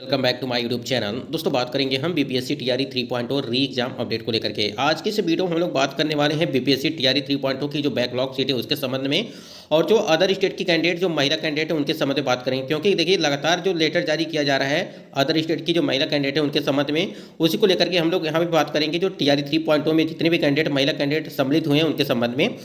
Welcome back to my YouTube channel. दोस्तों बात करेंगे हम बीपीएससी टीआरई 3.0 री एग्जाम अपडेट को लेकर के। आज की इस वीडियो में हम लोग बात करने वाले हैं बीपीएससी टीआरई 3.0 की जो बैकलॉग सीट है उसके संबंध में, और जो अदर स्टेट की कैंडिडेट जो महिला कैंडिडेट है उनके संबंध में बात करेंगे। क्योंकि देखिए लगातार जो लेटर जारी किया जा रहा है अदर स्टेट की जो महिला कैंडिडेट है उनके संबंध में, उसी को लेकर के हम लोग यहाँ पे बात करेंगे। जो टीआरई 3.0 में जितने भी कैंडिडेट महिला कैंडिडेट सम्मिलित हुए हैं उनके संबंध में,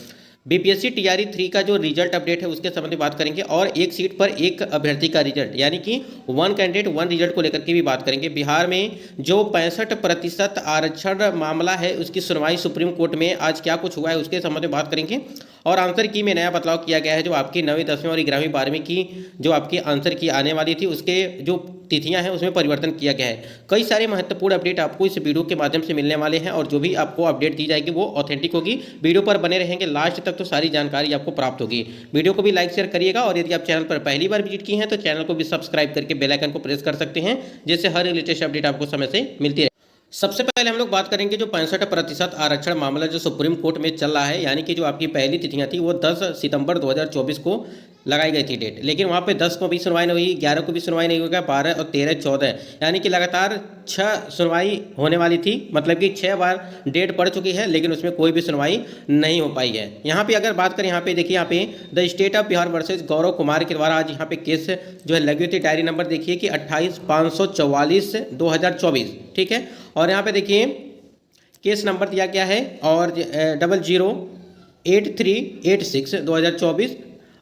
बीपीएससी टीआरई 3 का जो रिजल्ट अपडेट है उसके संबंध में बात करेंगे, और एक सीट पर एक अभ्यर्थी का रिजल्ट यानी कि वन कैंडिडेट वन रिजल्ट को लेकर के भी बात करेंगे। बिहार में जो 65% आरक्षण मामला है उसकी सुनवाई सुप्रीम कोर्ट में आज क्या कुछ हुआ है उसके संबंध में बात करेंगे। और आंसर की में नया बदलाव किया गया है। जो आपकी 9वीं 10वीं और 11वीं 12वीं की जो आपकी आंसर की आने वाली थी उसके जो तिथियां हैं उसमें परिवर्तन किया गया है। कई सारे महत्वपूर्ण अपडेट आपको इस वीडियो के माध्यम से मिलने वाले हैं, और जो भी आपको अपडेट दी जाएगी वो ऑथेंटिक होगी। वीडियो पर बने रहेंगे लास्ट तक तो सारी जानकारी आपको प्राप्त होगी। वीडियो को भी लाइक शेयर करिएगा, और यदि आप चैनल पर पहली बार विजिट की हैं तो चैनल को भी सब्सक्राइब करके बेल आइकन को प्रेस कर सकते हैं, जिससे हर लेटेस्ट अपडेट आपको समय से मिलती है। सबसे पहले हम लोग बात करेंगे जो 65% आरक्षण मामला जो सुप्रीम कोर्ट में चल रहा है, यानी कि जो आपकी पहली तिथियां थी वो 10 सितंबर 2024 को लगाई गई थी डेट, लेकिन वहाँ पे 10 को भी सुनवाई नहीं हुई, 11 को भी सुनवाई नहीं होगा, 12 और 13 14 यानी कि लगातार 6 सुनवाई होने वाली थी। मतलब कि 6 बार डेट पड़ चुकी है, लेकिन उसमें कोई भी सुनवाई नहीं हो पाई है। यहाँ पे अगर बात करें, यहाँ पे देखिए, यहाँ पे the state of Bihar versus Gaurav Kumar के द्वारा आज यहाँ पे केस जो है लगी हुई थी। डायरी नंबर देखिए कि 28/544/2024, ठीक है। और यहाँ पे देखिए केस नंबर दिया गया है और 008386/2024।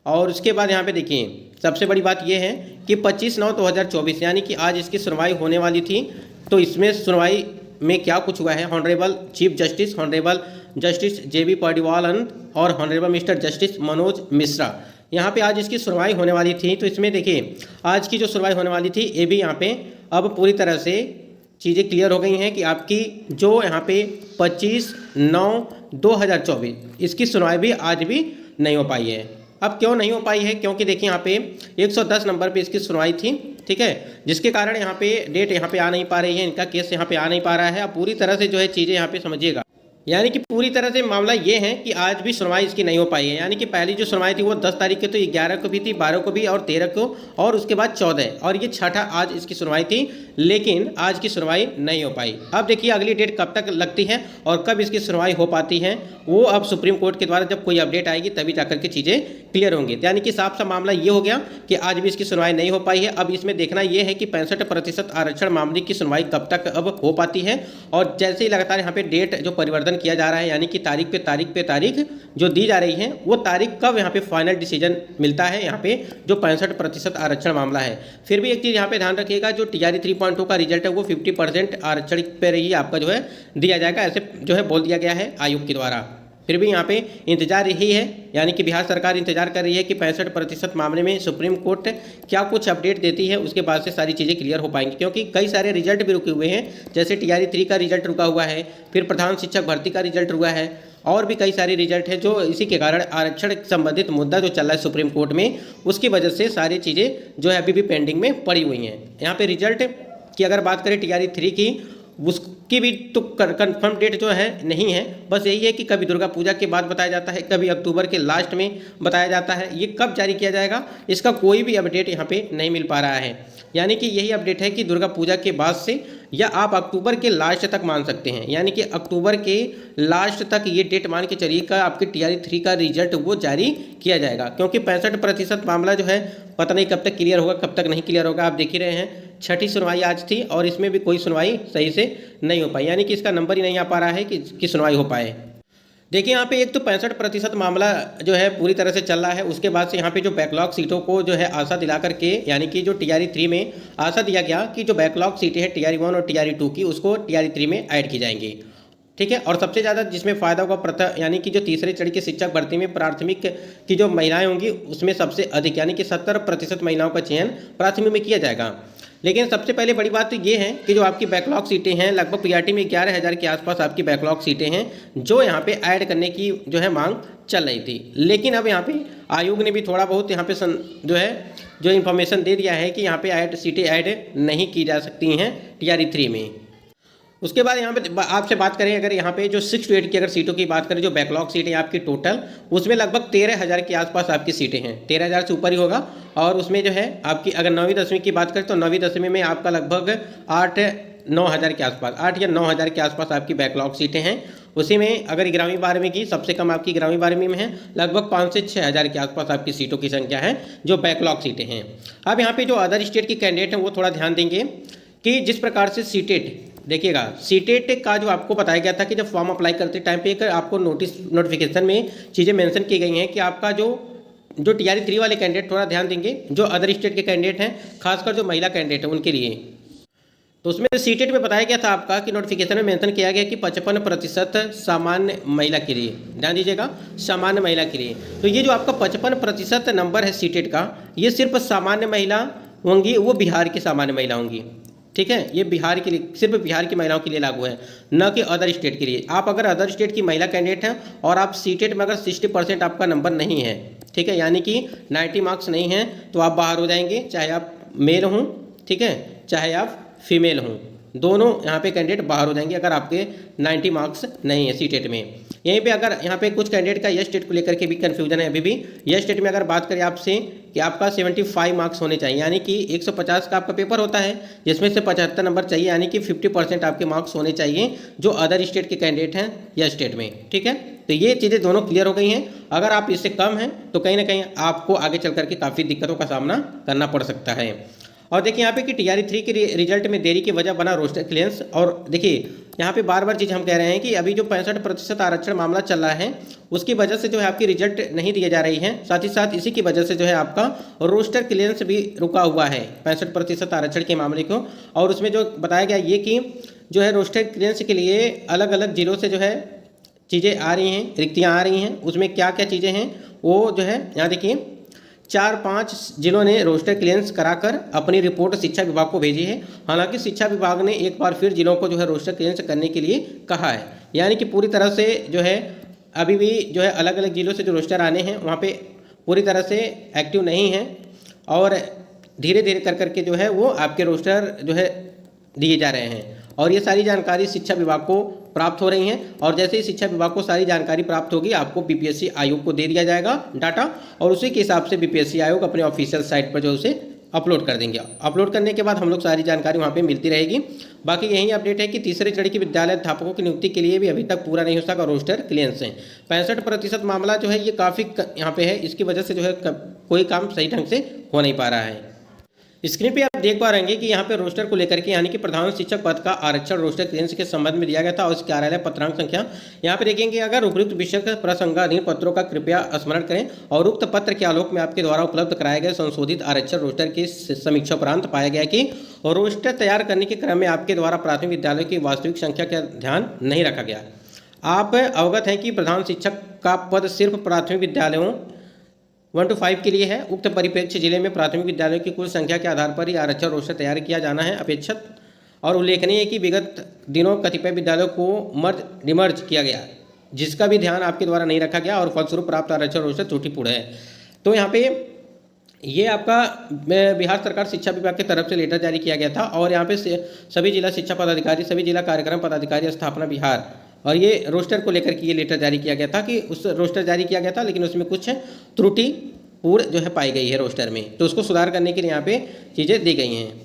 और उसके बाद यहाँ पे देखिए सबसे बड़ी बात यह है कि 25/9/2024 यानी कि आज इसकी सुनवाई होने वाली थी। तो इसमें सुनवाई में क्या कुछ हुआ है, honourable chief justice, honourable justice JB पाडीवालन और honourable mister justice Manoj Mishra, यहाँ पे आज इसकी सुनवाई होने वाली थी। तो इसमें देखिए आज की जो सुनवाई होने वाली थी ये भी यहाँ पे अब पूरी तरह से चीज़ें क्लियर हो गई हैं कि आपकी जो यहाँ पे 25/9/2024 इसकी सुनवाई भी आज भी नहीं हो पाई है। अब क्यों नहीं हो पाई है, क्योंकि देखिए यहाँ पे 110 नंबर पे इसकी सुनवाई थी, ठीक है, जिसके कारण यहाँ पे डेट यहाँ पे आ नहीं पा रही है, इनका केस यहाँ पे आ नहीं पा रहा है। अब पूरी तरह से जो है चीज़ें यहाँ पे समझिएगा, यानी कि पूरी तरह से मामला ये है कि आज भी सुनवाई इसकी नहीं हो पाई है। यानी कि पहली जो सुनवाई थी वो 10 तारीख को, तो 11 को भी थी, 12 को भी और 13 को, और उसके बाद 14, और ये छठा आज इसकी सुनवाई थी, लेकिन आज की सुनवाई नहीं हो पाई। अब देखिए अगली डेट कब तक लगती है और कब इसकी सुनवाई हो पाती है, वो अब सुप्रीम कोर्ट के द्वारा जब कोई अपडेट आएगी तभी जाकर के चीज़ें क्लियर होंगी। यानी कि साफ सा मामला ये हो गया कि आज भी इसकी सुनवाई नहीं हो पाई है। अब इसमें देखना यह है कि 65% आरक्षण मामले की सुनवाई कब तक अब हो पाती है, और जैसे ही लगातार यहाँ पे डेट जो परिवर्तन किया जा रहा है, यानी कि तारीख पे तारीख जो दी जा रही है, वो तारीख कब यहाँ पे फाइनल डिसीजन मिलता है यहाँ पे जो 65% आरक्षण मामला है। फिर भी एक चीज़ यहाँ पे ध्यान रखिएगा, जो टीआरई 3.0 का रिजल्ट है वो 50% आरक्षण पे ही आपका जो है दिया जाएगा, ऐसे जो है बोल दिया गया है आयोग के द्वारा। फिर भी यहाँ पे इंतजार यही है, यानी कि बिहार सरकार इंतजार कर रही है कि 65% मामले में सुप्रीम कोर्ट क्या कुछ अपडेट देती है, उसके बाद से सारी चीज़ें क्लियर हो पाएंगी। क्योंकि कई सारे रिजल्ट भी रुके हुए हैं, जैसे टीआरई 3 का रिजल्ट रुका हुआ है, फिर प्रधान शिक्षक भर्ती का रिजल्ट रुका है, और भी कई सारे रिजल्ट है जो इसी के कारण आरक्षण संबंधित मुद्दा जो चल रहा है सुप्रीम कोर्ट में, उसकी वजह से सारी चीज़ें जो है अभी भी पेंडिंग में पड़ी हुई हैं। यहाँ पे रिजल्ट की अगर बात करें टीआरई 3 की, उसकी भी तो कंफर्म डेट जो है नहीं है। बस यही है कि कभी दुर्गा पूजा के बाद बताया जाता है, कभी अक्टूबर के लास्ट में बताया जाता है। ये कब जारी किया जाएगा इसका कोई भी अपडेट यहाँ पे नहीं मिल पा रहा है। यानी कि यही अपडेट है कि दुर्गा पूजा के बाद से, या आप अक्टूबर के लास्ट तक मान सकते हैं, यानी कि अक्टूबर के लास्ट तक ये डेट मान के चलिए का आपके टीआरई 3 का रिजल्ट वो जारी किया जाएगा। क्योंकि 65% मामला जो है पता नहीं कब तक क्लियर होगा, कब तक नहीं क्लियर होगा। आप देख ही रहे हैं छठी सुनवाई आज थी और इसमें भी कोई सुनवाई सही से नहीं हो पाई, यानी कि इसका नंबर ही नहीं आ पा रहा है कि सुनवाई हो पाए। देखिए यहाँ पे एक तो 65% मामला जो है पूरी तरह से चल रहा है, उसके बाद से यहाँ पे जो बैकलॉग सीटों को जो है आशा दिला करके, यानी कि जो टीआरई 3 में आशा दिया गया कि जो बैकलॉग सीटें हैं टीआरई 1 और टीआरई 2 की, उसको टीआरई 3 में ऐड की जाएंगी, ठीक है। और सबसे ज़्यादा जिसमें फ़ायदा होगा यानी कि जो तीसरे चरण की शिक्षक भर्ती में प्राथमिक की जो महिलाएं होंगी उसमें सबसे अधिक, यानी कि 70% महिलाओं का चयन प्राथमिक में किया जाएगा। लेकिन सबसे पहले बड़ी बात तो ये है कि जो आपकी बैकलॉग सीटें हैं, लगभग पीआरटी में 11,000 के आसपास आपकी बैकलॉग सीटें हैं जो यहाँ पे ऐड करने की जो है मांग चल रही थी। लेकिन अब यहाँ पे आयोग ने भी थोड़ा बहुत यहाँ पे जो है जो इन्फॉर्मेशन दे दिया है कि यहाँ पे सीटें ऐड नहीं की जा सकती हैं टीआरई 3 में। उसके बाद यहाँ पे आपसे बात करें, अगर यहाँ पे जो 6 to 8 की अगर सीटों की बात करें, जो बैकलॉग सीटें आपकी टोटल, उसमें लगभग 13,000 के आसपास आपकी सीटें हैं, 13,000 से ऊपर ही होगा। और उसमें जो है आपकी अगर 9वीं 10वीं की बात करें तो 9वीं 10वीं में आपका लगभग 8-9 हज़ार के आसपास, 8 या 9 हज़ार के आसपास आपकी बैकलॉग सीटें हैं। उसी में अगर 11वीं 12वीं की सबसे कम आपकी 11वीं 12वीं में है, लगभग 5 से 6 हज़ार के आसपास आपकी सीटों की संख्या है जो बैकलॉग सीटें हैं। अब यहाँ पे जो अदर स्टेट की कैंडिडेट हैं वो थोड़ा ध्यान देंगे कि जिस प्रकार से सीटेट, देखिएगा सीटेट का जो आपको बताया गया था कि जब फॉर्म अप्लाई करते टाइम पे एक आपको नोटिफिकेशन में चीज़ें मेंशन की गई हैं कि आपका जो TRE 3 वाले कैंडिडेट थोड़ा ध्यान देंगे, जो अदर स्टेट के कैंडिडेट हैं, खासकर जो महिला कैंडिडेट हैं उनके लिए। तो उसमें सीटेट में बताया गया था आपका कि नोटिफिकेशन में मेंशन किया गया कि 55% सामान्य महिला के लिए, ध्यान दीजिएगा, सामान्य महिला के लिए। तो ये जो आपका 55% नंबर है सीटेट का, ये सिर्फ सामान्य महिला होंगी, वो बिहार की सामान्य महिला होंगी, ठीक है। ये बिहार के लिए, सिर्फ बिहार की महिलाओं के लिए लागू है, न कि अदर स्टेट के लिए। आप अगर अदर स्टेट की महिला कैंडिडेट हैं और आप सीटेट में अगर 60% आपका नंबर नहीं है, ठीक है, यानी कि 90 मार्क्स नहीं हैं, तो आप बाहर हो जाएंगे, चाहे आप मेल हों, ठीक है, चाहे आप फीमेल हों, दोनों यहाँ पे कैंडिडेट बाहर हो जाएंगे अगर आपके 90 मार्क्स नहीं है सीटेट में। यहीं पे अगर यहाँ पे कुछ कैंडिडेट का यस स्टेट को लेकर के भी कन्फ्यूजन है अभी भी। यस स्टेट में अगर बात करें आपसे कि आपका 75 मार्क्स होने चाहिए, यानी कि 150 का आपका पेपर होता है जिसमें से 75 नंबर चाहिए, यानी कि 50% आपके मार्क्स होने चाहिए जो अदर स्टेट के कैंडिडेट हैं यस स्टेट में, ठीक है। तो ये चीज़ें दोनों क्लियर हो गई हैं। अगर आप इससे कम हैं तो कहीं ना कहीं आपको आगे चल करके काफ़ी दिक्कतों का सामना करना पड़ सकता है। और देखिए यहाँ पे कि TRE 3 के रिजल्ट में देरी की वजह बना रोस्टर क्लियरेंस। और देखिए यहाँ पे बार बार चीज़ हम कह रहे हैं कि अभी जो 65% आरक्षण मामला चल रहा है उसकी वजह से जो है आपकी रिजल्ट नहीं दिए जा रही है, साथ ही साथ इसी की वजह से जो है आपका रोस्टर क्लियरेंस भी रुका हुआ है 65% आरक्षण के मामले को। और उसमें जो बताया गया ये कि जो है रोस्टर क्लियरेंस के लिए अलग अलग जिलों से जो है चीज़ें आ रही हैं, रिक्तियाँ आ रही हैं। उसमें क्या क्या चीज़ें हैं वो जो है यहाँ देखिए 4-5 जिलों ने रोस्टर क्लियरेंस कराकर अपनी रिपोर्ट शिक्षा विभाग को भेजी है। हालांकि शिक्षा विभाग ने एक बार फिर जिलों को जो है रोस्टर क्लियरेंस करने के लिए कहा है, यानी कि पूरी तरह से जो है अभी भी जो है अलग अलग जिलों से जो रोस्टर आने हैं वहाँ पे पूरी तरह से एक्टिव नहीं है और धीरे धीरे कर करके जो है वो आपके रोस्टर जो है दिए जा रहे हैं। और ये सारी जानकारी शिक्षा विभाग को प्राप्त हो रही हैं और जैसे ही शिक्षा विभाग को सारी जानकारी प्राप्त होगी आपको BPSC आयोग को दे दिया जाएगा डाटा और उसी के हिसाब से BPSC आयोग अपने ऑफिशियल साइट पर जो उसे अपलोड कर देंगे। अपलोड करने के बाद हम लोग सारी जानकारी वहाँ पे मिलती रहेगी। बाकी यही अपडेट है कि तीसरे श्रेणी के विद्यालय अध्यापकों की नियुक्ति के लिए भी अभी तक पूरा नहीं हो सका रोस्टर क्लियरेंस है। 65% मामला जो है ये काफ़ी यहाँ पे है, इसकी वजह से जो है कोई काम सही ढंग से हो नहीं पा रहा है। स्क्रीन पे आप देख पा रहे हैं कि यहाँ पे रोस्टर को लेकर के यानी कि प्रधान शिक्षक पद का आरक्षण रोस्टर क्लियरेंस के संबंध में दिया गया था और इस कार्यालय पत्रांक संख्या यहाँ पे देखेंगे। अगर उपयुक्त विषय प्रसंगाधीन पत्रों का कृपया स्मरण करें और उक्त पत्र के आलोक में आपके द्वारा उपलब्ध कराए गए संशोधित आरक्षण रोस्टर की समीक्षा उपरांत पाया गया कि रोस्टर तैयार करने के क्रम में आपके द्वारा प्राथमिक विद्यालय की वास्तविक संख्या का ध्यान नहीं रखा गया। आप अवगत हैं कि प्रधान शिक्षक का पद सिर्फ प्राथमिक विद्यालयों 1 to 5 के लिए है। उक्त परिप्रेक्ष्य जिले में प्राथमिक विद्यालयों की कुल संख्या के आधार पर ही आरक्षण रोस्टर तैयार किया जाना है अपेक्षित। और उल्लेखनीय है कि विगत दिनों कतिपय विद्यालयों को डिमर्ज किया गया जिसका भी ध्यान आपके द्वारा नहीं रखा गया और फलस्वरूप प्राप्त आरक्षण रोस्टर त्रुटिपूर्ण है। तो यहाँ पे ये आपका बिहार सरकार शिक्षा विभाग की तरफ से लेटर जारी किया गया था और यहाँ पे सभी जिला शिक्षा पदाधिकारी, सभी जिला कार्यक्रम पदाधिकारी स्थापना बिहार और ये रोस्टर को लेकर के ये लेटर जारी किया गया था कि उस रोस्टर जारी किया गया था लेकिन उसमें कुछ त्रुटिपूर्ण जो है पाई गई है रोस्टर में, तो उसको सुधार करने के लिए यहाँ पे चीज़ें दी गई हैं।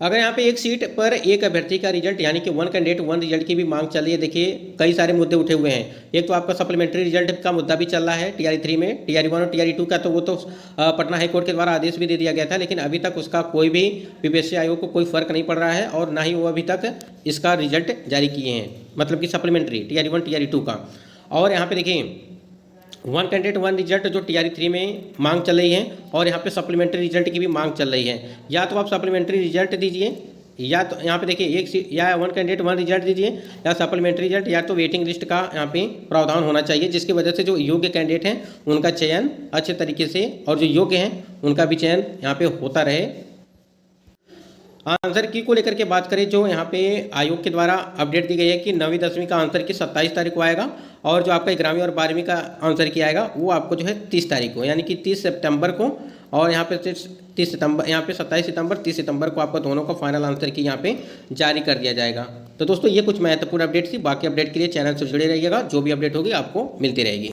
अगर यहाँ पे एक सीट पर एक अभ्यर्थी का रिजल्ट यानी कि 1 कैंडिडेट 1 रिजल्ट की भी मांग चल रही है। देखिए कई सारे मुद्दे उठे हुए हैं। एक तो आपका सप्लीमेंट्री रिजल्ट का मुद्दा भी चल रहा है TRE 3 में, TRE 1 और TRE 2 का तो वो तो पटना हाईकोर्ट के द्वारा आदेश भी दे दिया गया था लेकिन अभी तक उसका कोई भी BPSC आयोग को कोई फर्क नहीं पड़ रहा है और ना ही वो अभी तक इसका रिजल्ट जारी किए हैं, मतलब कि सप्लीमेंट्री TRE 1 TRE 2 का। और यहाँ पे देखिए 1 कैंडिडेट 1 रिजल्ट जो TRE 3 में मांग चल रही है और यहाँ पे सप्लीमेंट्री रिजल्ट की भी मांग चल रही है। या तो आप सप्लीमेंट्री रिजल्ट दीजिए या तो यहाँ पे देखिए या 1 कैंडिडेट 1 रिजल्ट दीजिए या सप्लीमेंट्री रिजल्ट या तो वेटिंग लिस्ट का यहाँ पे प्रावधान होना चाहिए जिसकी वजह से जो योग्य कैंडिडेट हैं उनका चयन अच्छे तरीके से और जो योग्य हैं उनका भी चयन यहाँ पे होता रहे। आंसर की को लेकर के बात करें जो यहाँ पे आयोग के द्वारा अपडेट दी गई है कि 9वीं 10वीं का आंसर की 27 तारीख को आएगा और जो आपका 11वीं और 12वीं का आंसर की आएगा वो आपको जो है 30 तारीख को यानी कि 30 सितंबर को और यहाँ पे 30 सितंबर, यहाँ पे 27 सितंबर 30 सितंबर को आपका दोनों का फाइनल आंसर की यहाँ पे जारी कर दिया जाएगा। तो दोस्तों ये कुछ महत्वपूर्ण अपडेट थी। बाकी अपडेट के लिए चैनल से जुड़े रहिएगा, जो भी अपडेट होगी आपको मिलती रहेगी।